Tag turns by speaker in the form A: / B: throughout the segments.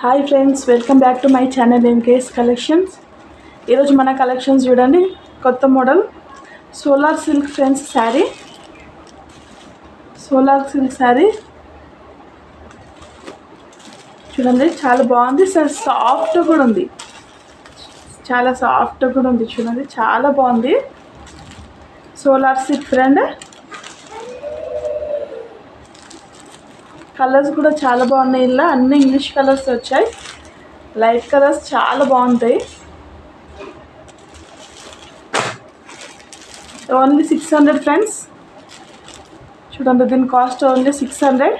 A: Hi friends, welcome back to my channel MKS collections. ఈరోజు మన collections చూడండి. కొత్త model solar silk friends sari. Solar silk sari చూడండి, చాలా బాగుంది. సాఫ్ట్ కూడా ఉంది, చాలా సాఫ్ట్ కూడా ఉంది. చూడండి, చాలా బాగుంది. సోలార్ సిల్క్ ఫ్రెండ్ కలర్స్ కూడా చాలా బాగున్నాయి. ఇలా అన్ని ఇంగ్లీష్ కలర్స్ వచ్చాయి. లైట్ కలర్స్ చాలా బాగుంటాయి. Only 600 friends. చూడండి, దీని కాస్ట్ ఓన్లీ 600.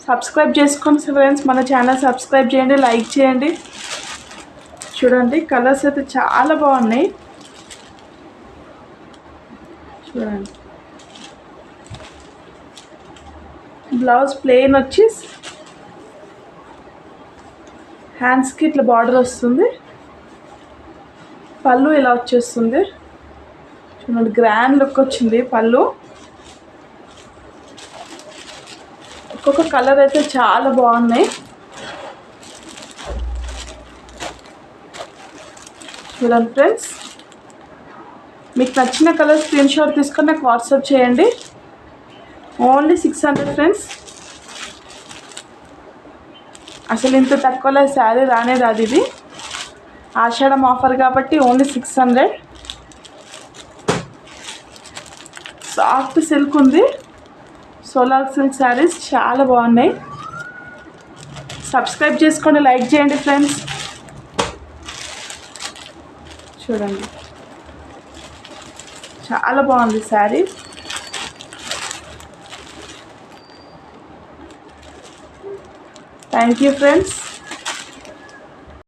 A: సబ్స్క్రైబ్ చేసుకోండి ఫ్రెండ్స్, మన ఛానల్ సబ్స్క్రైబ్ చేయండి, లైక్ చేయండి. చూడండి, కలర్స్ అయితే చాలా బాగున్నాయి. చూడండి, బ్లౌజ్ ప్లెయిన్ వచ్చి హ్యాండ్స్కి ఇట్లా బార్డర్ వస్తుంది. పళ్ళు ఇలా వచ్చేస్తుంది. చూడండి, గ్రాండ్ లుక్ వచ్చింది పళ్ళు. ఒక్కొక్క కలర్ అయితే చాలా బాగున్నాయి. చూడండి ఫ్రెండ్స్, మీకు నచ్చిన కలర్ స్క్రీన్ షాట్ తీసుకొని నాకు వాట్సాప్ చేయండి. Only 600 friends. అసలు ఇంత తక్కువలో శారీ రానే రాదు. ఇది ఆషాఢం ఆఫర్ కాబట్టి ఓన్లీ 600. సాఫ్ట్ సిల్క్ ఉంది. సోలార్ సిల్క్ శారీస్ చాలా బాగున్నాయి. సబ్స్క్రైబ్ చేసుకోండి, లైక్ చేయండి ఫ్రెండ్స్. చూడండి, చాలా బాగుంది శారీ. Thank you friends.